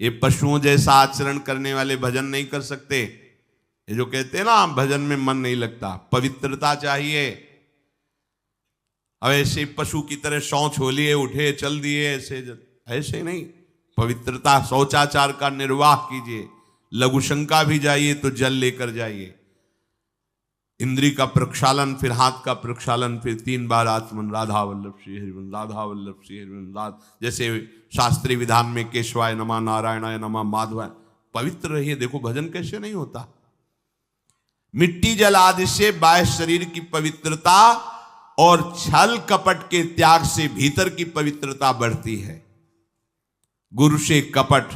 ये पशुओं जैसा आचरण करने वाले भजन नहीं कर सकते। ये जो कहते हैं ना भजन में मन नहीं लगता, पवित्रता चाहिए। अब ऐसे पशु की तरह शौच हो लिए, उठे चल दिए, ऐसे नहीं। पवित्रता, शौचाचार का निर्वाह कीजिए। लघु शंका भी जाइए तो जल लेकर जाइए। इंद्री का प्रक्षालन, फिर हाथ का प्रक्षालन, फिर 3 बार आचमन, राधा वल्लभ श्री हरिवंश, राधा वल्लभ श्री हरिवंश, जैसे शास्त्रीय विधान में केशवाय नमः, नारायणाय नमः, माधवाय। पवित्र रहिए। देखो भजन कैसे नहीं होता। मिट्टी जल आदि से बाह्य शरीर की पवित्रता और छल कपट के त्याग से भीतर की पवित्रता बढ़ती है। गुरु से कपट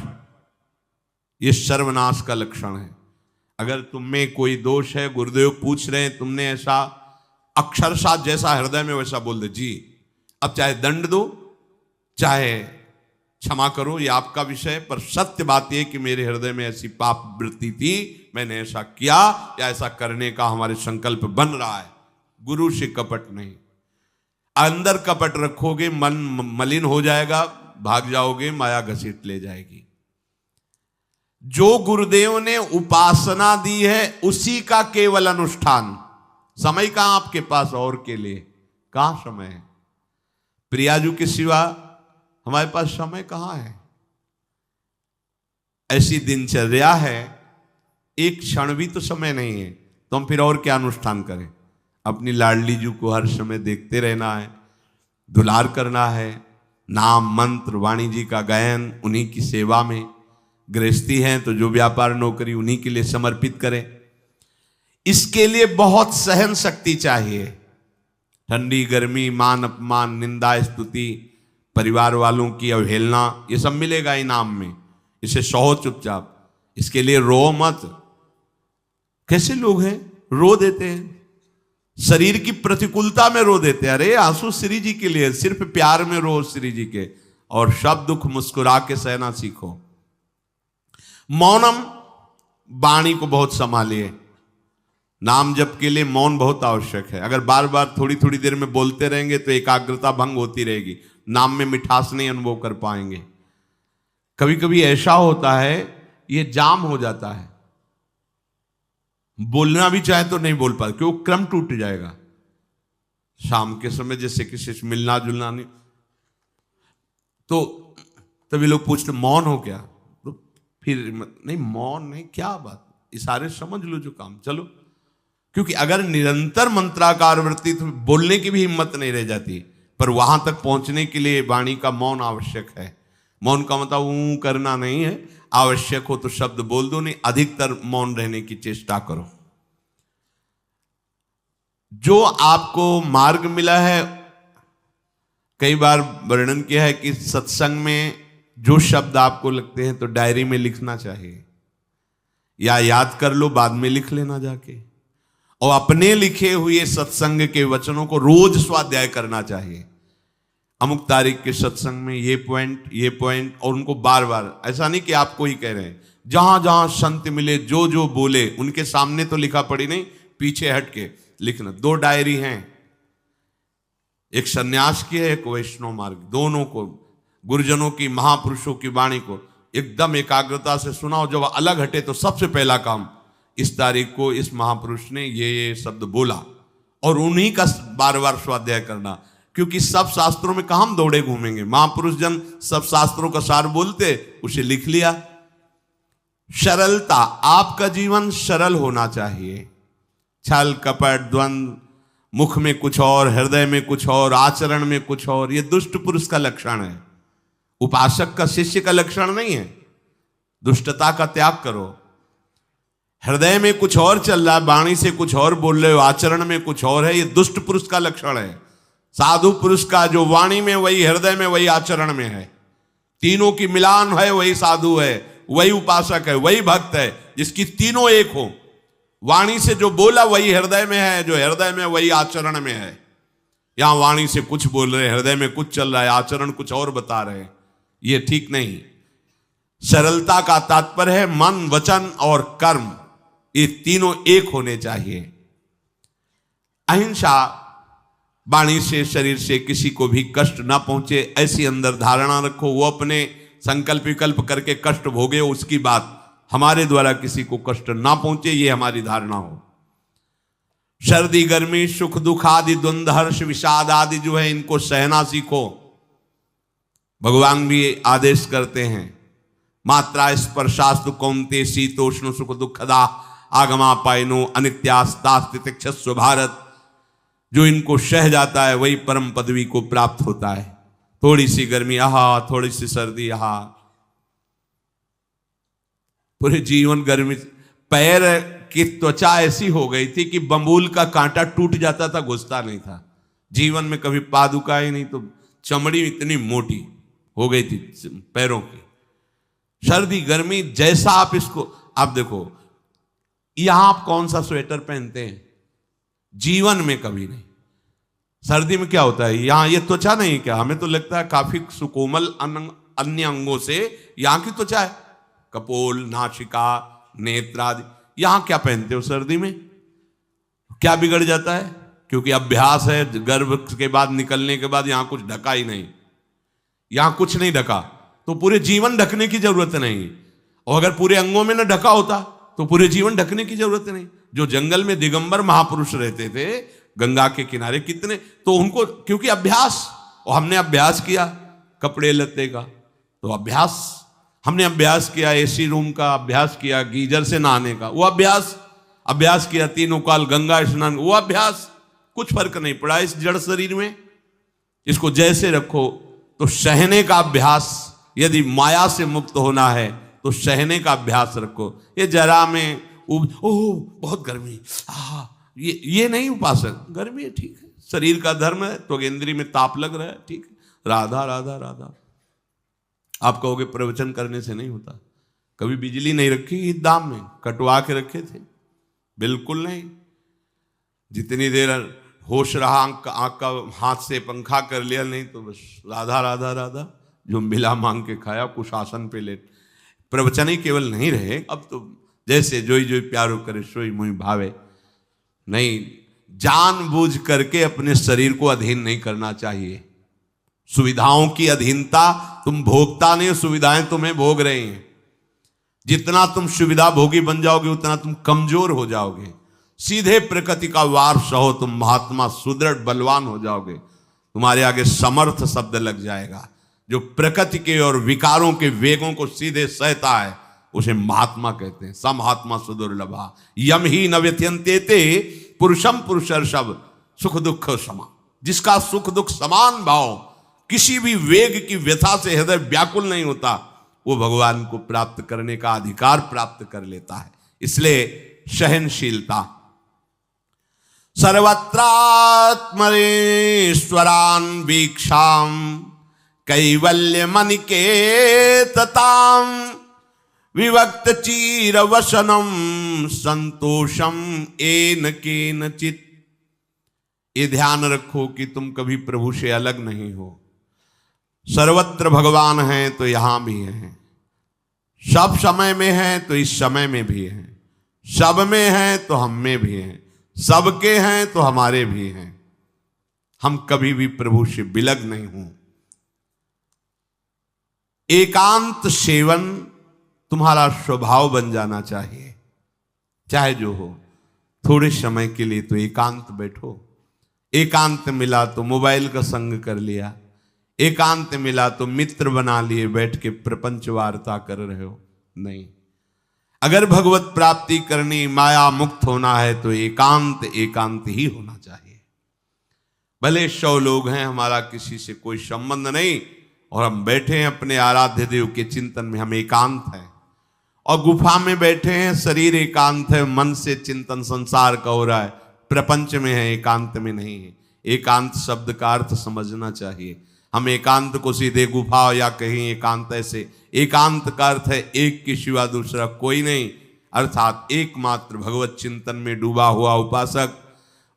यह सर्वनाश का लक्षण है। अगर तुम में कोई दोष है, गुरुदेव पूछ रहे हैं, तुमने ऐसा अक्षरशः जैसा हृदय में वैसा बोल दे जी, अब चाहे दंड दो चाहे क्षमा करो, ये आपका विषय। पर सत्य बात यह कि मेरे हृदय में ऐसी पाप वृत्ति थी, मैंने ऐसा किया या ऐसा करने का हमारे संकल्प बन रहा है। गुरु से कपट नहीं। अंदर कपट रखोगे मन मलिन हो जाएगा, भाग जाओगे, माया घसीट ले जाएगी। जो गुरुदेव ने उपासना दी है उसी का केवल अनुष्ठान। समय कहां आपके पास और के लिए? कहां समय है? प्रियाजू के सिवा हमारे पास समय कहां है? ऐसी दिनचर्या है, एक क्षण भी तो समय नहीं है, तो हम फिर और क्या अनुष्ठान करें? अपनी लाडली जू को हर समय देखते रहना है, दुलार करना है, नाम मंत्र वाणी जी का गायन, उन्हीं की सेवा में। गृहस्थी हैं तो जो व्यापार नौकरी उन्हीं के लिए समर्पित करें। इसके लिए बहुत सहन शक्ति चाहिए। ठंडी गर्मी, मान अपमान, निंदा स्तुति, परिवार वालों की अवहेलना, ये सब मिलेगा इनाम में। इसे सहो चुपचाप, इसके लिए रो मत। कैसे लोग हैं रो देते हैं, शरीर की प्रतिकूलता में रो देते हैं। अरे आंसू श्री जी के लिए, सिर्फ प्यार में रो श्री जी के, और सब दुख मुस्कुरा के सहना सीखो। मौनम, वाणी को बहुत संभालिए। नाम जप के लिए मौन बहुत आवश्यक है। अगर बार बार थोड़ी थोड़ी देर में बोलते रहेंगे तो एकाग्रता भंग होती रहेगी, नाम में मिठास नहीं अनुभव कर पाएंगे। कभी कभी ऐसा होता है ये जाम हो जाता है, बोलना भी चाहे तो नहीं बोल पाते, क्यों? क्रम टूट जाएगा। शाम के समय जैसे किसी से मिलना जुलना नहीं, तो तभी लोग पूछते मौन हो क्या? तो फिर नहीं, मौन नहीं, क्या बात, इशारे समझ लो जो काम, चलो। क्योंकि अगर निरंतर मंत्राकार वृत्ति तो बोलने की भी हिम्मत नहीं रह जाती। पर वहां तक पहुंचने के लिए वाणी का मौन आवश्यक है। मौन का मतलब ऊ करना नहीं है, आवश्यक हो तो शब्द बोल दो, नहीं अधिकतर मौन रहने की चेष्टा करो। जो आपको मार्ग मिला है, कई बार वर्णन किया है कि सत्संग में जो शब्द आपको लगते हैं तो डायरी में लिखना चाहिए, या याद कर लो, बाद में लिख लेना जाके। और अपने लिखे हुए सत्संग के वचनों को रोज स्वाध्याय करना चाहिए। अमुक तारीख के सत्संग में ये पॉइंट, और उनको बार बार, ऐसा नहीं कि आपको ही कह रहे हैं, जहां जहां संत मिले जो जो बोले उनके सामने तो लिखा पड़ी नहीं, पीछे हट के लिखना। 2 डायरी हैं, एक सन्यास की है, एक वैष्णव मार्ग। दोनों को, गुरुजनों की, महापुरुषों की वाणी को एकदम एकाग्रता से सुनाओ। जब अलग हटे तो सबसे पहला काम, इस तारीख को इस महापुरुष ने ये शब्द बोला, और उन्हीं का बार बार स्वाध्याय करना। क्योंकि सब शास्त्रों में कहां हम दौड़े घूमेंगे, महापुरुष जन सब शास्त्रों का सार बोलते, उसे लिख लिया। सरलता, आपका जीवन सरल होना चाहिए। छल कपट द्वंद्व, मुख में कुछ और, हृदय में कुछ और, आचरण में कुछ और, यह दुष्ट पुरुष का लक्षण है। उपासक का, शिष्य का लक्षण नहीं है। दुष्टता का त्याग करो। हृदय में कुछ और चल रहा है, वाणी से कुछ और बोल रहे हो, आचरण में कुछ और है, यह दुष्ट पुरुष का लक्षण है। साधु पुरुष का जो वाणी में वही, हृदय में वही, आचरण में है, तीनों की मिलान है, वही साधु है, वही उपासक है, वही भक्त है, जिसकी तीनों एक हो। वाणी से जो बोला वही हृदय में है, जो हृदय में वही आचरण में है। यहां वाणी से कुछ बोल रहे, हृदय में कुछ चल रहा है, आचरण कुछ और बता रहे, ये ठीक नहीं। सरलता का तात्पर्य है मन, वचन और कर्म, ये तीनों एक होने चाहिए। अहिंसा, वाणी से, शरीर से किसी को भी कष्ट ना पहुंचे, ऐसी अंदर धारणा रखो। वो अपने संकल्प विकल्प करके कष्ट भोगे उसकी बात, हमारे द्वारा किसी को कष्ट ना पहुंचे ये हमारी धारणा हो। सर्दी गर्मी सुख दुख आदि द्वंद्व हर्ष विषाद आदि जो है इनको सहना सीखो। भगवान भी आदेश करते हैं, मात्रा स्पर्शास्तु कौन्ते शीतोष्ण सुख दुखदा आगमा पायनो अनित्यास्तास्तितिक्षस्व भारत। जो इनको सह जाता है वही परम पदवी को प्राप्त होता है। थोड़ी सी गर्मी आहा, थोड़ी सी सर्दी आहा, पूरे जीवन गर्मी। पैर की त्वचा ऐसी हो गई थी कि बंबूल का कांटा टूट जाता था, घुसता नहीं था। जीवन में कभी पादुका ही नहीं, तो चमड़ी इतनी मोटी हो गई थी पैरों की। सर्दी गर्मी जैसा आप इसको, आप देखो यहां आप कौन सा स्वेटर पहनते हैं, जीवन में कभी नहीं। सर्दी में क्या होता है, यहां ये त्वचा नहीं क्या, हमें तो लगता है काफी सुकोमल अन्य अंगों से यहां की त्वचा है, कपोल नासिका नेत्र आदि। यहां क्या पहनते हो सर्दी में, क्या बिगड़ जाता है, क्योंकि अभ्यास है, गर्भ के बाद निकलने के बाद यहां कुछ ढका ही नहीं, यहां कुछ नहीं ढका तो पूरे जीवन ढकने की जरूरत नहीं। और अगर पूरे अंगों में न ढका होता तो पूरे जीवन ढकने की जरूरत नहीं। जो जंगल में दिगंबर महापुरुष रहते थे गंगा के किनारे कितने, तो उनको क्योंकि अभ्यास, और हमने अभ्यास किया कपड़े लत्ते का, तो अभ्यास हमने अभ्यास किया, एसी रूम का अभ्यास किया, गीजर से नहाने का वो अभ्यास किया, तीनों काल गंगा स्नान वो अभ्यास, कुछ फर्क नहीं पड़ा इस जड़ शरीर में। इसको जैसे रखो। तो सहने का अभ्यास, यदि माया से मुक्त होना है तो सहने का अभ्यास रखो। ये जरा में ओह बहुत गर्मी, ये नहीं उपासक, गर्मी है ठीक है, शरीर का धर्म है, तो इंद्री में ताप लग रहा है ठीक है, राधा राधा राधा। आप कहोगे प्रवचन करने से नहीं होता। कभी बिजली नहीं रखी ईद दाम में, कटवा के रखे थे, बिल्कुल नहीं। जितनी देर होश रहा आंख का हाथ से पंखा कर लिया, नहीं तो बस राधा राधा राधा, जो मिला मांग के खाया, कुछ आसन पे लेट। प्रवचन ही केवल नहीं रहे, अब तो जैसे जोई जोई प्यारो करे सोई मुई भावे। नहीं, जानबूझ करके अपने शरीर को अधीन नहीं करना चाहिए। सुविधाओं की अधीनता, तुम भोगता नहीं, सुविधाएं तुम्हें भोग रही हैं। जितना तुम सुविधा भोगी बन जाओगे उतना तुम कमजोर हो जाओगे। सीधे प्रकृति का वार सहो, तुम महात्मा सुदृढ़ बलवान हो जाओगे। तुम्हारे आगे समर्थ शब्द लग जाएगा। जो प्रकृति के और विकारों के वेगों को सीधे सहता है उसे महात्मा कहते हैं। समहात्मा सुदुर्लभा यम ही न व्यत्यंतेते पुरुषम पुरुषर्षभ सुख दुख समा। जिसका सुख दुख समान भाव, किसी भी वेग की व्यथा से हृदय व्याकुल नहीं होता, वो भगवान को प्राप्त करने का अधिकार प्राप्त कर लेता है। इसलिए सहनशीलता। सर्वत्रात्मरेश्वरान वीक्षाम कैवल्य मनिकेतताम विवक्त चीर वसनम संतोषम एन केनचित। ये ध्यान रखो कि तुम कभी प्रभु से अलग नहीं हो। सर्वत्र भगवान हैं तो यहां भी हैं, सब समय में हैं तो इस समय में भी हैं, सब में हैं तो हम में भी हैं, सबके हैं तो हमारे भी हैं। हम कभी भी प्रभु से बिलग नहीं हूं। एकांत सेवन तुम्हारा स्वभाव बन जाना चाहिए। चाहे जो हो, थोड़े समय के लिए तो एकांत बैठो। एकांत मिला तो मोबाइल का संग कर लिया, एकांत मिला तो मित्र बना लिए, बैठ के प्रपंच वार्ता कर रहे हो। नहीं, अगर भगवत प्राप्ति करनी, माया मुक्त होना है तो एकांत एकांत ही होना चाहिए। भले 100 लोग हैं, हमारा किसी से कोई संबंध नहीं, और हम बैठे हैं अपने आराध्य देव के चिंतन में, हम एकांत हैं। और गुफा में बैठे हैं, शरीर एकांत है, मन से चिंतन संसार का हो रहा है, प्रपंच में है, एकांत में नहीं है। एकांत शब्द का अर्थ समझना चाहिए। हम एकांत को सीधे गुफा या कहीं एकांत, ऐसे एकांत का अर्थ है एक के सिवा दूसरा कोई नहीं, अर्थात एकमात्र भगवत चिंतन में डूबा हुआ उपासक।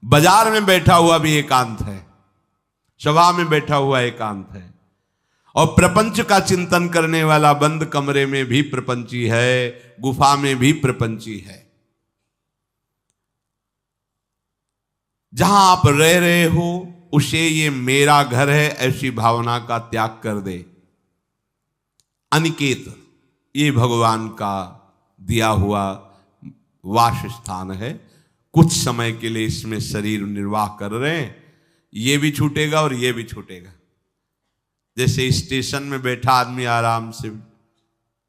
बाजार में बैठा हुआ भी एकांत है, सभा में बैठा हुआ एकांत है, और प्रपंच का चिंतन करने वाला बंद कमरे में भी प्रपंची है, गुफा में भी प्रपंची है। जहां आप रह रहे हो उसे ये मेरा घर है ऐसी भावना का त्याग कर दे। अनिकेत, ये भगवान का दिया हुआ वास स्थान है। कुछ समय के लिए इसमें शरीर निर्वाह कर रहे हैं, ये भी छूटेगा और ये भी छूटेगा। जैसे स्टेशन में बैठा आदमी आराम से,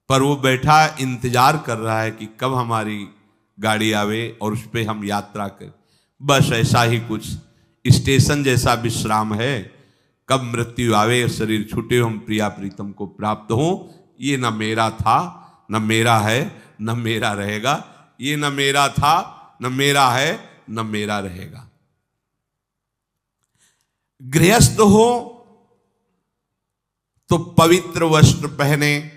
पर वो बैठा इंतजार कर रहा है कि कब हमारी गाड़ी आवे और उस पर हम यात्रा करें। बस ऐसा ही कुछ स्टेशन जैसा विश्राम है, कब मृत्यु आवे, शरीर छूटे, हम प्रिया प्रीतम को प्राप्त हो। ये न मेरा था, न मेरा है, न मेरा रहेगा। ये न मेरा था, न मेरा है, न मेरा रहेगा। गृहस्थ हो तो पवित्र वस्त्र पहने,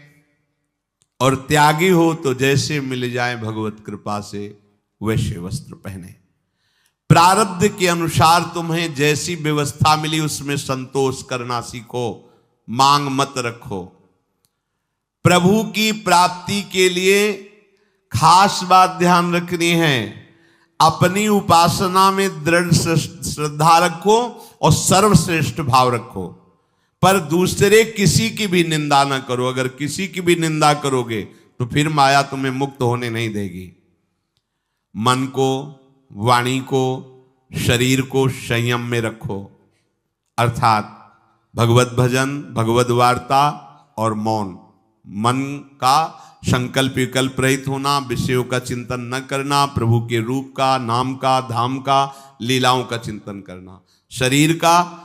और त्यागी हो तो जैसे मिल जाए भगवत कृपा से वैसे वस्त्र पहने। प्रारब्ध के अनुसार तुम्हें जैसी व्यवस्था मिली उसमें संतोष करना सीखो, मांग मत रखो। प्रभु की प्राप्ति के लिए खास बात ध्यान रखनी है, अपनी उपासना में दृढ़ श्रद्धा रखो और सर्वश्रेष्ठ भाव रखो, पर दूसरे किसी की भी निंदा ना करो। अगर किसी की भी निंदा करोगे तो फिर माया तुम्हें मुक्त होने नहीं देगी। मन को, वाणी को, शरीर को संयम में रखो, अर्थात भगवत भजन, भगवत वार्ता और मौन। मन का संकल्प विकल्प रहित होना, विषयों का चिंतन न करना, प्रभु के रूप का, नाम का, धाम का, लीलाओं का चिंतन करना। शरीर का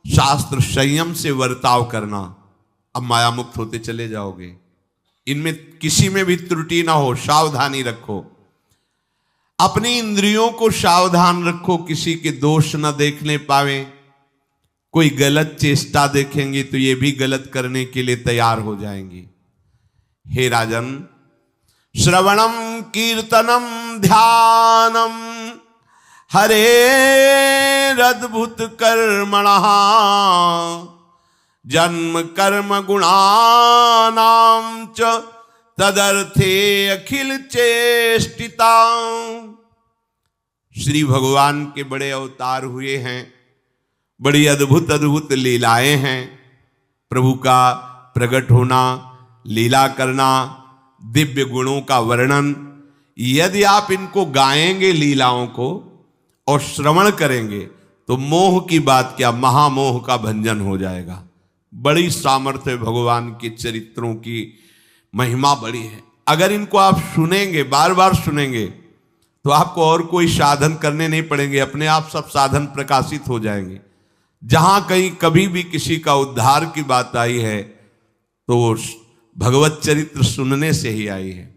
शास्त्र संयम से वर्ताव करना। अब माया मुक्त होते चले जाओगे। इनमें किसी में भी त्रुटि ना हो, सावधानी रखो। अपनी इंद्रियों को सावधान रखो, किसी के दोष न देखने पावे। कोई गलत चेष्टा देखेंगे तो ये भी गलत करने के लिए तैयार हो जाएंगी। हे राजन, श्रवणम कीर्तनम ध्यानम हरेरद्भुत कर्मणः जन्म कर्म गुणानां च तदर्थे अखिल चेष्टिता। श्री भगवान के बड़े अवतार हुए हैं, बड़ी अद्भुत अद्भुत लीलाएं हैं। प्रभु का प्रकट होना, लीला करना, दिव्य गुणों का वर्णन, यदि आप इनको गाएंगे लीलाओं को और श्रवण करेंगे तो मोह की बात क्या, महामोह का भंजन हो जाएगा। बड़ी सामर्थ्य भगवान के चरित्रों की, महिमा बड़ी है। अगर इनको आप सुनेंगे, बार बार सुनेंगे, तो आपको और कोई साधन करने नहीं पड़ेंगे, अपने आप सब साधन प्रकाशित हो जाएंगे। जहां कहीं कभी भी किसी का उद्धार की बात आई है तो वो भगवत चरित्र सुनने से ही आई है।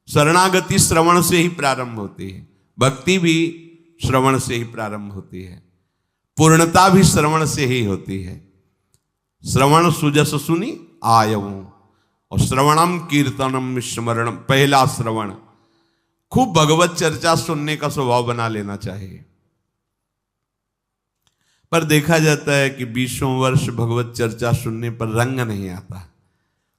शरणागति श्रवण से ही प्रारंभ होती है, भक्ति भी श्रवण से ही प्रारंभ होती है, पूर्णता भी श्रवण से ही होती है। श्रवण सुजस सुनी आयऊ, और श्रवणम कीर्तनम स्मरणम, पहला श्रवण। खूब भगवत चर्चा सुनने का स्वभाव बना लेना चाहिए। पर देखा जाता है कि 20 वर्ष भगवत चर्चा सुनने पर रंग नहीं आता,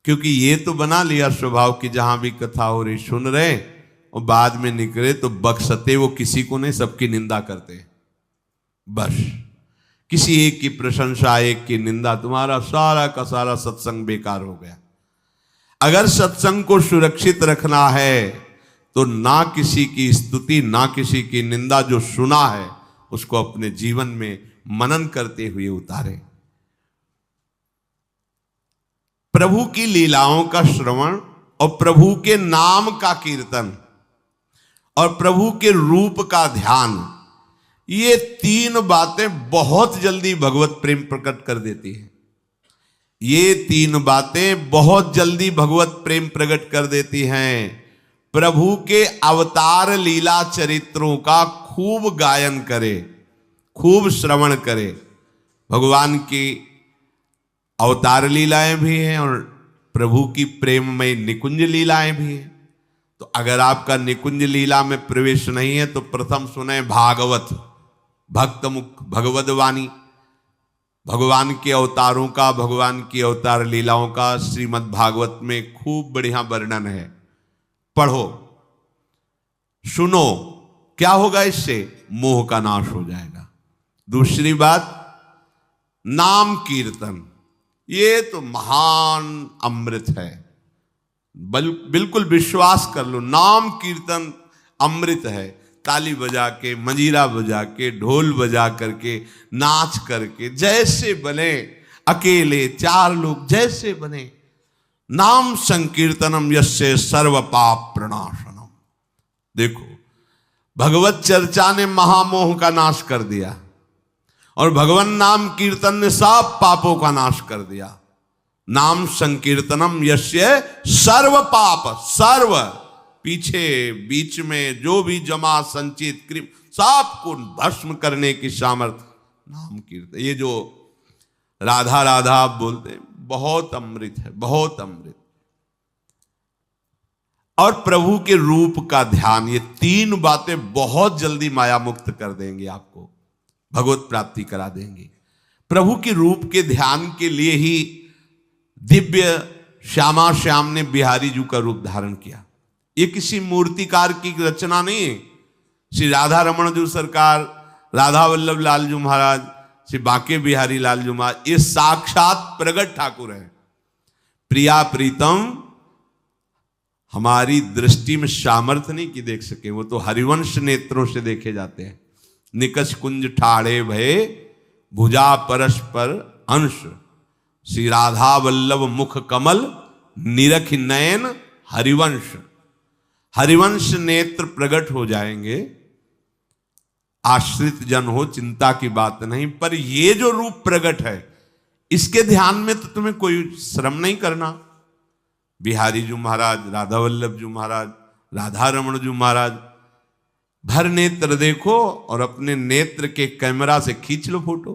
क्योंकि ये तो बना लिया स्वभाव कि जहां भी कथा हो रही सुन रहे, और बाद में निकले तो बख्शते वो किसी को नहीं, सबकी निंदा करते। बस किसी एक की प्रशंसा, एक की निंदा, तुम्हारा सारा का सारा सत्संग बेकार हो गया। अगर सत्संग को सुरक्षित रखना है तो ना किसी की स्तुति, ना किसी की निंदा, जो सुना है उसको अपने जीवन में मनन करते हुए उतारे। प्रभु की लीलाओं का श्रवण और प्रभु के नाम का कीर्तन और प्रभु के रूप का ध्यान, ये 3 बातें बहुत जल्दी भगवत प्रेम प्रकट कर देती है। ये 3 बातें बहुत जल्दी भगवत प्रेम प्रकट कर देती हैं। प्रभु के अवतार लीला चरित्रों का खूब गायन करे, खूब श्रवण करे। भगवान की अवतार लीलाएं भी हैं और प्रभु की प्रेममय निकुंज लीलाएं भी हैं। तो अगर आपका निकुंज लीला में प्रवेश नहीं है तो प्रथम सुने भागवत, भक्त मुख भगवद वाणी, भगवान के अवतारों का, भगवान की अवतार लीलाओं का श्रीमद् भागवत में खूब बढ़िया वर्णन है। पढ़ो, सुनो, क्या होगा इससे? मोह का नाश हो जाएगा। दूसरी बात, नाम कीर्तन, ये तो महान अमृत है। बिल्कुल विश्वास कर लो, नाम कीर्तन अमृत है। ताली बजा के, मंजीरा बजा के, ढोल बजा करके, नाच करके, जैसे बने, अकेले 4 लोग जैसे बने, नाम संकीर्तनम यस्य सर्व पाप प्रणाशनम। देखो, भगवत चर्चा ने महामोह का नाश कर दिया और भगवान नाम कीर्तन ने सब पापों का नाश कर दिया। नाम संकीर्तनम यस्य सर्व पाप, सर्व पीछे बीच में जो भी जमा संचित कृम सबको भस्म करने की सामर्थ्य नाम कीर्तन। ये जो राधा राधा आप बोलते हैं, बहुत अमृत है, बहुत अमृत। और प्रभु के रूप का ध्यान, ये 3 बातें बहुत जल्दी माया मुक्त कर देंगे, आपको भगवत प्राप्ति करा देंगे। प्रभु के रूप के ध्यान के लिए ही दिव्य श्यामा श्याम ने बिहारी जी का रूप धारण किया। ये किसी मूर्तिकार की रचना नहीं है। श्री राधा रमण जी सरकार, राधा वल्लभ लाल जी महाराज, श्री बांके बिहारी लाल जी महाराज, ये साक्षात प्रगट ठाकुर है। प्रिया प्रीतम हमारी दृष्टि में सामर्थ्य नहीं कि देख सके, वो तो हरिवंश नेत्रों से देखे जाते हैं। निकष कुंज ठाड़े भये भुजा परस्पर अंश, श्री राधा वल्लभ मुख कमल निरख नयन हरिवंश। हरिवंश नेत्र प्रकट हो जाएंगे, आश्रित जन हो, चिंता की बात नहीं। पर ये जो रूप प्रकट है, इसके ध्यान में तो तुम्हें कोई श्रम नहीं करना। बिहारी जी महाराज, राधा वल्लभ जी महाराज, राधा रमण जी महाराज, भर नेत्र देखो और अपने नेत्र के कैमरा से खींच लो फोटो।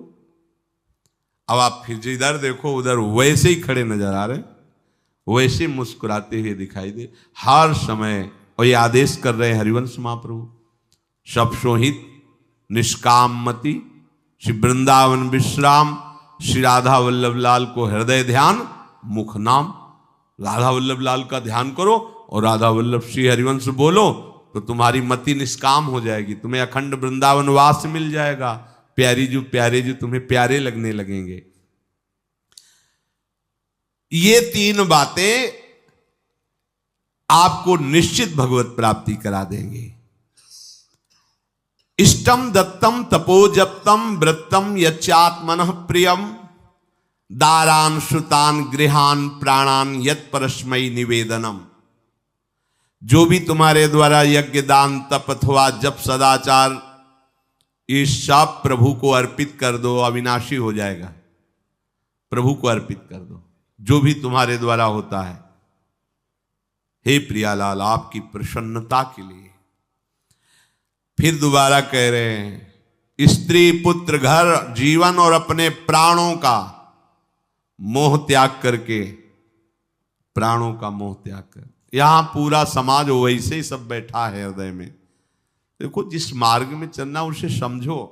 अब आप फिर इधर देखो, उधर वैसे ही खड़े नजर आ रहे, वैसे मुस्कुराते हुए दिखाई दे हर समय। और ये आदेश कर रहे हैं हरिवंश महाप्रभु, सब सोहित निष्कामति, श्री वृंदावन विश्राम, श्री राधा वल्लभ लाल को हृदय ध्यान, मुख नाम। राधा वल्लभ लाल का ध्यान करो और राधा वल्लभ श्री हरिवंश बोलो, तो तुम्हारी मति निष्काम हो जाएगी, तुम्हें अखंड वृंदावन वास मिल जाएगा। प्यारे जी तुम्हें प्यारे लगने लगेंगे। ये 3 बातें आपको निश्चित भगवत प्राप्ति करा देंगे। इष्टम दत्तम तपोजप्तम व्रतम यच्चात्मनः प्रियम, दारान श्रुतान गृहान प्राणान यत् परस्मै निवेदनम। जो भी तुम्हारे द्वारा यज्ञ दान तप अथवा जप सदाचार, ये सब प्रभु को अर्पित कर दो, अविनाशी हो जाएगा। प्रभु को अर्पित कर दो जो भी तुम्हारे द्वारा होता है। हे प्रियालाल, आपकी प्रसन्नता के लिए। फिर दोबारा कह रहे हैं, स्त्री पुत्र घर जीवन और अपने प्राणों का मोह त्याग करके, प्राणों का मोह त्याग कर। यहां पूरा समाज वैसे ही सब बैठा है हृदय में। देखो, जिस मार्ग में चलना उसे समझो।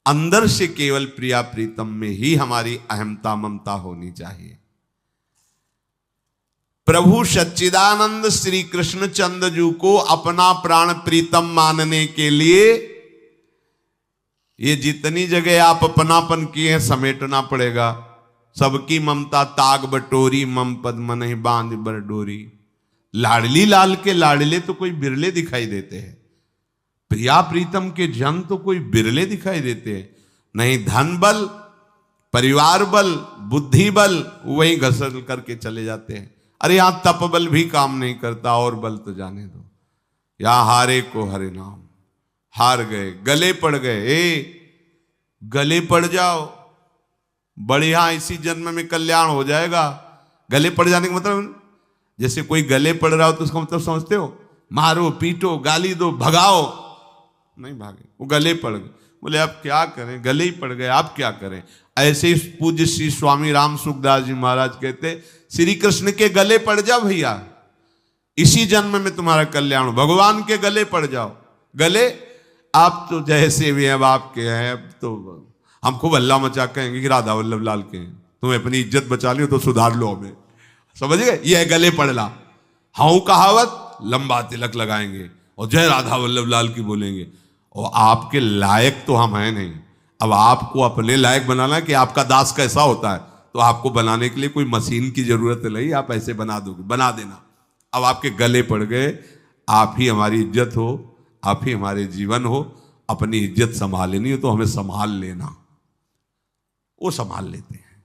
अंदर से केवल प्रिया प्रीतम में ही हमारी अहमता ममता होनी चाहिए। प्रभु सच्चिदानंद श्री कृष्ण चंद्र जी को अपना प्राण प्रीतम मानने के लिए ये जितनी जगह आप अपनापन किए हैं समेटना पड़ेगा। सबकी ममता ताग बटोरी, मम पद मन ही बांध बर डोरी। लाडली लाल के लाडले तो कोई बिरले दिखाई देते हैं, प्रिया प्रीतम के जन तो कोई बिरले दिखाई देते हैं। नहीं धन बल, परिवार बल, बुद्धि बल वही घसल करके चले जाते हैं। अरे यहां तप बल भी काम नहीं करता, और बल तो जाने दो। यहां हारे को हरे नाम, हार गए, गले पड़ गए। गले पड़ जाओ, बढ़िया इसी जन्म में कल्याण हो जाएगा। गले पड़ जाने का मतलब, जैसे कोई गले पड़ रहा हो तो उसका मतलब समझते हो, मारो पीटो गाली दो भगाओ। नहीं भागे, वो गले पड़ गए। बोले अब क्या करें, गले ही पड़ गए, आप क्या करें। ऐसे ही पूज्य श्री स्वामी राम सुखदास जी महाराज कहते, श्री कृष्ण के गले पड़ जाओ भैया, इसी जन्म में तुम्हारा कल्याण। भगवान के गले पड़ जाओ। गले आप तो जैसे भी अब आपके हैं, अब तो हम खूब हल्ला मचा कहेंगे कि राधा वल्लभ लाल के हैं, तुम्हें अपनी इज्जत बचा लियो तो सुधार लो हमें। समझ गए, ये है गले पड़ला। हाउ कहावत, लंबा तिलक लगाएंगे और जय राधा वल्लभ लाल की बोलेंगे। और आपके लायक तो हम हैं नहीं। अब आपको अपने लायक बनाना कि आपका दास कैसा होता है, तो आपको बनाने के लिए कोई मशीन की जरूरत नहीं, आप ऐसे बना दोगे, बना देना। अब आपके गले पड़ गए, आप ही हमारी इज्जत हो, आप ही हमारे जीवन हो, अपनी इज्जत संभालनी हो तो हमें संभाल लेना। वो संभाल लेते हैं।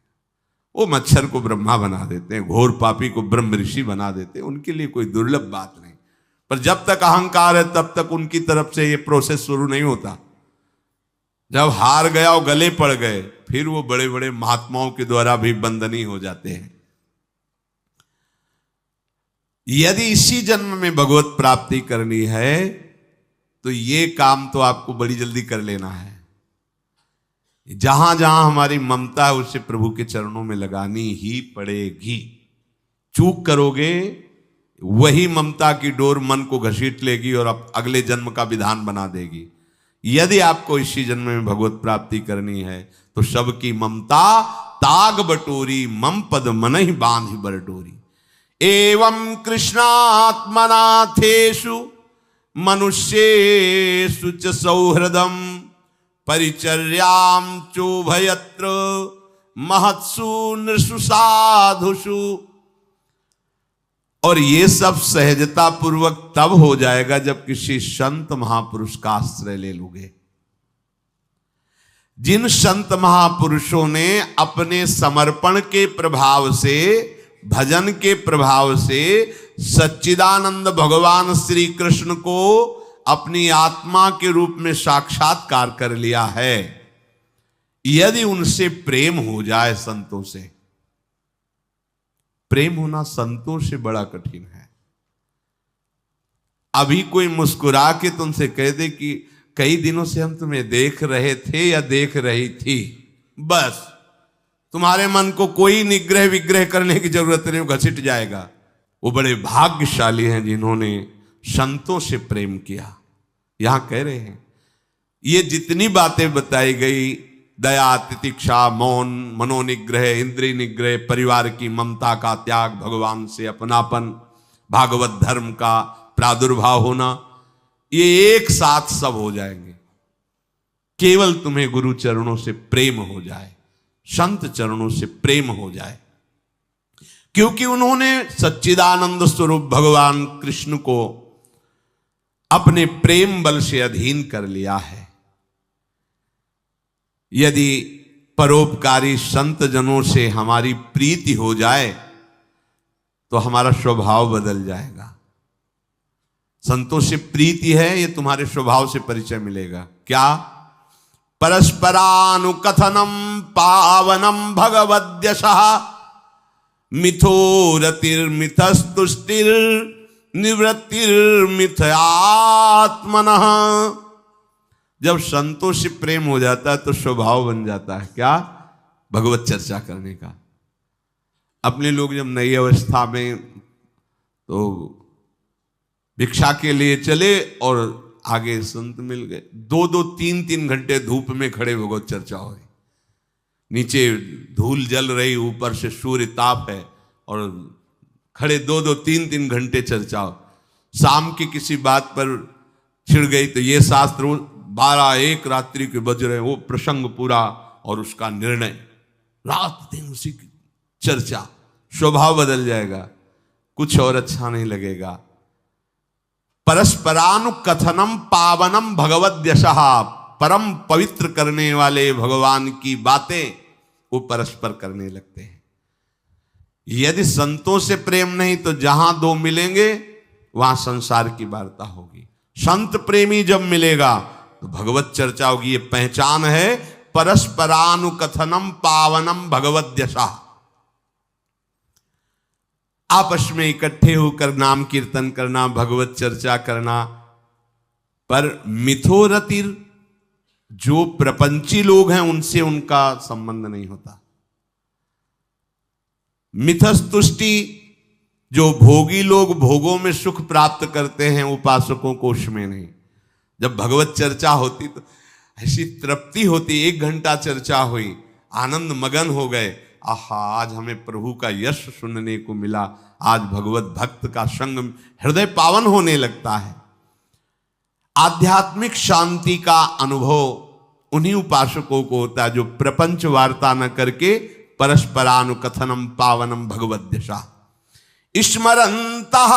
वो मच्छर को ब्रह्मा बना देते हैं, घोर पापी को ब्रह्म ऋषि बना देते हैं, उनके लिए कोई दुर्लभ बात नहीं। पर जब तक अहंकार है तब तक उनकी तरफ से ये प्रोसेस शुरू नहीं होता। जब हार गया और गले पड़ गए, फिर वो बड़े बड़े महात्माओं के द्वारा भी बंदनीय हो जाते हैं। यदि इसी जन्म में भगवत प्राप्ति करनी है तो ये काम तो आपको बड़ी जल्दी कर लेना है। जहां जहां हमारी ममता है उसे प्रभु के चरणों में लगानी ही पड़ेगी। चूक करोगे, वही ममता की डोर मन को घसीट लेगी और अगले जन्म का विधान बना देगी। यदि आपको इसी जन्म में भगवत प्राप्ति करनी है तो सबकी ममता ताग बटोरी, मम पद मन ही बांध बरडोरी। एवं कृष्णात्मनाथेषु मनुष्येषु च सौहृदम परिचर्यां चोभयत्र महत्सु नृषु साधुषु। और ये सब सहजता पूर्वक तब हो जाएगा जब किसी संत महापुरुष का आश्रय ले लोगे। जिन संत महापुरुषों ने अपने समर्पण के प्रभाव से, भजन के प्रभाव से सच्चिदानंद भगवान श्री कृष्ण को अपनी आत्मा के रूप में साक्षात्कार कर लिया है, यदि उनसे प्रेम हो जाए, संतों से प्रेम होना संतों से बड़ा कठिन है। अभी कोई मुस्कुरा के तुमसे कह दे कि कई दिनों से हम तुम्हें देख रहे थे या देख रही थी, बस तुम्हारे मन को कोई निग्रह विग्रह करने की जरूरत नहीं, वो घसीट जाएगा। वो बड़े भाग्यशाली हैं जिन्होंने संतों से प्रेम किया। यहां कह रहे हैं ये जितनी बातें बताई गई, दया, तितिक्षा, मौन, मनोनिग्रह, इंद्रिय निग्रह, परिवार की ममता का त्याग, भगवान से अपनापन, भागवत धर्म का प्रादुर्भाव होना, ये एक साथ सब हो जाएंगे। केवल तुम्हें गुरु चरणों से प्रेम हो जाए, संत चरणों से प्रेम हो जाए, क्योंकि उन्होंने सच्चिदानंद स्वरूप भगवान कृष्ण को अपने प्रेम बल से अधीन कर लिया है। यदि परोपकारी संत जनों से हमारी प्रीति हो जाए तो हमारा स्वभाव बदल जाएगा। संतों से प्रीति है, ये तुम्हारे स्वभाव से परिचय मिलेगा। क्या? परस्परानुकथनम पावनम भगवद्यशः मिथो रतिर्मिथस्तुष्टिर निवृत्तिर्मिथयात्मनः। जब संतों से प्रेम हो जाता है तो स्वभाव बन जाता है क्या? भगवत चर्चा करने का। अपने लोग जब नई अवस्था में तो भिक्षा के लिए चले और आगे संत मिल गए, 2-2, 3-3 घंटे धूप में खड़े भगवत चर्चा हो रही, नीचे धूल जल रही, ऊपर से सूर्य ताप है और खड़े 2-2, 3-3 घंटे चर्चा हो। शाम की किसी बात पर छिड़ गई तो ये शास्त्र 12-1 रात्रि के बज रहे, वो प्रसंग पूरा और उसका निर्णय, रात दिन उसी की चर्चा। स्वभाव बदल जाएगा, कुछ और अच्छा नहीं लगेगा। परस्परानुकथनम पावनम भगवद्यशः, परम पवित्र करने वाले भगवान की बातें वो परस्पर करने लगते हैं। यदि संतों से प्रेम नहीं तो जहां दो मिलेंगे वहां संसार की वार्ता होगी। संत प्रेमी जब मिलेगा तो भगवत चर्चा होगी। ये पहचान है परस्परानुकथनम पावनम भगवद्यशः। आपस में इकट्ठे होकर नाम कीर्तन करना, भगवत चर्चा करना। पर मिथोरतिर, जो प्रपंची लोग हैं उनसे उनका संबंध नहीं होता। मिथस्तुष्टि, जो भोगी लोग भोगों में सुख प्राप्त करते हैं, उपासकों को उसमें नहीं। जब भगवत चर्चा होती तो ऐसी तृप्ति होती, 1 घंटा चर्चा हुई, आनंद मगन हो गए, आहा आज हमें प्रभु का यश सुनने को मिला, आज भगवत भक्त का संग, हृदय पावन होने लगता है। आध्यात्मिक शांति का अनुभव उन्हीं उपासकों को होता है जो प्रपंच वार्ता न करके परस्परानुकथनम पावनम भगवद्यशा स्मरन्तः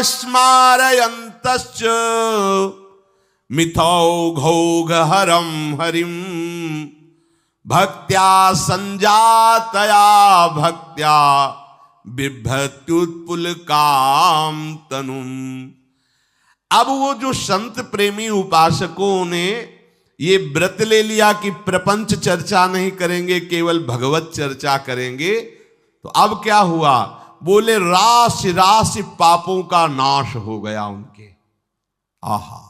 स्मारयन्तश्च मिथौघौघहरं हरिं भक्त्या संजातया भक्त्या बिभ्रत्युत्पुलकाम तनुम। अब वो जो संत प्रेमी उपासकों ने ये व्रत ले लिया कि प्रपंच चर्चा नहीं करेंगे, केवल भगवत चर्चा करेंगे, तो अब क्या हुआ? बोले राशि राशि पापों का नाश हो गया उनके। आहा,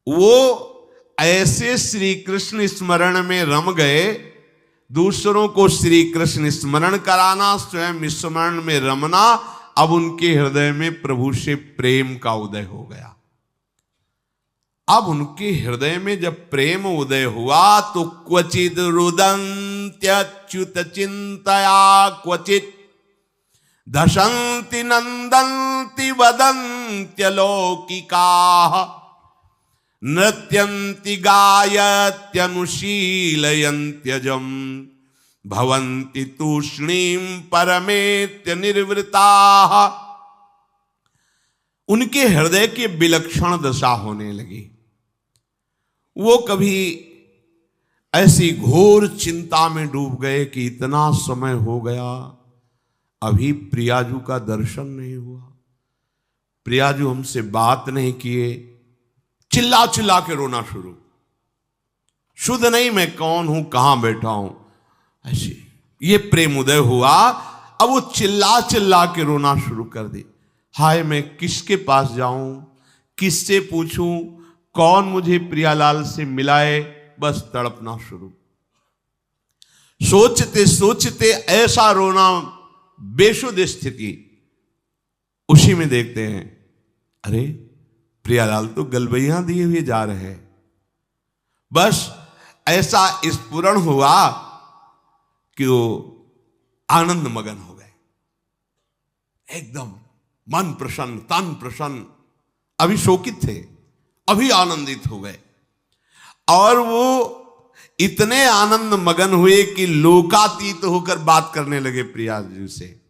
वो ऐसे श्री कृष्ण स्मरण में रम गए, दूसरों को श्री कृष्ण स्मरण कराना, स्वयं स्मरण में रमना। अब उनके हृदय में प्रभु से प्रेम का उदय हो गया। अब उनके हृदय में जब प्रेम उदय हुआ तो क्वचिद रुदन्त्यच्युत चिंतया क्वचित दशन्ति नंदन्ति वदन्त्यलौकिकाः नृत्यन्ति गायत्यनुशीलयन्त्यजम् भवन्ति तूष्णीं परमेत्य निर्वृताः। उनके हृदय की विलक्षण दशा होने लगी। वो कभी ऐसी घोर चिंता में डूब गए कि इतना समय हो गया, अभी प्रियाजू का दर्शन नहीं हुआ, प्रियाजू हमसे बात नहीं किए। चिल्ला चिल्ला के रोना शुरू, शुद्ध नहीं मैं कौन हूं, कहां बैठा हूं, ऐसे ये प्रेम उदय हुआ। अब वो चिल्ला चिल्ला के रोना शुरू कर दी। हाय मैं किसके पास जाऊं, किससे पूछूं, कौन मुझे प्रियालाल से मिलाए, बस तड़पना शुरू। सोचते सोचते ऐसा रोना, बेशुद्ध स्थिति। उसी में देखते हैं अरे प्रियालाल तो गलबैया दिए हुए जा रहे हैं। बस ऐसा स्फुरण हुआ कि वो आनंद मगन हो गए, एकदम मन प्रसन्न, तन प्रसन्न। अभी शोकित थे, अभी आनंदित हो गए। और वो इतने आनंद मगन हुए कि लोकातीत होकर बात करने लगे प्रिया जी से।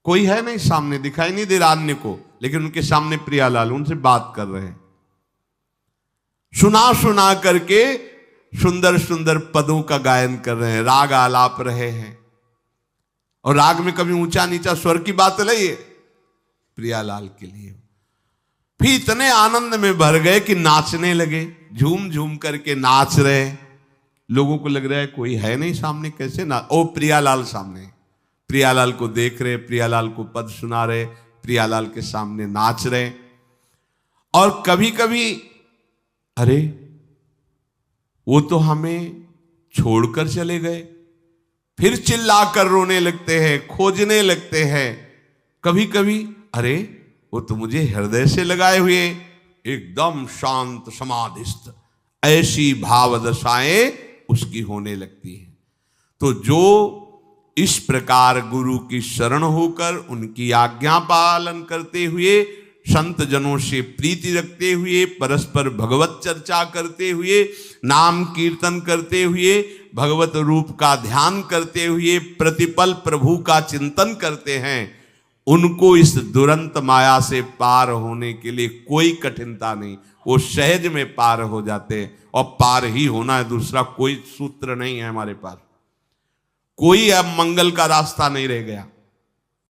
कोई है नहीं सामने, दिखाई नहीं दे रहा अन्य को, लेकिन उनके सामने प्रियालाल उनसे बात कर रहे हैं। सुना सुना करके सुंदर सुंदर पदों का गायन कर रहे हैं, राग आलाप रहे हैं। और राग में कभी ऊंचा नीचा स्वर की बात नहीं है प्रियालाल के लिए। फिर इतने आनंद में भर गए कि नाचने लगे, झूम झूम करके नाच रहे। लोगों को लग रहा है कोई है नहीं सामने, कैसे ना, ओ प्रियालाल सामने, प्रियालाल को देख रहे, प्रियालाल को पद सुना रहे, प्रियालाल के सामने नाच रहे। और कभी कभी अरे वो तो हमें छोड़कर चले गए, फिर चिल्लाकर रोने लगते हैं, खोजने लगते हैं। कभी कभी अरे वो तो मुझे हृदय से लगाए हुए, एकदम शांत समाधिस्थ, ऐसी भाव दशाएं उसकी होने लगती हैं। तो जो इस प्रकार गुरु की शरण होकर उनकी आज्ञा पालन करते हुए, संत जनों से प्रीति रखते हुए, परस्पर भगवत चर्चा करते हुए, नाम कीर्तन करते हुए, भगवत रूप का ध्यान करते हुए, प्रतिपल प्रभु का चिंतन करते हैं, उनको इस दुरंत माया से पार होने के लिए कोई कठिनता नहीं, वो सहज में पार हो जाते हैं। और पार ही होना है, दूसरा कोई सूत्र नहीं है हमारे पास, कोई अब मंगल का रास्ता नहीं रह गया।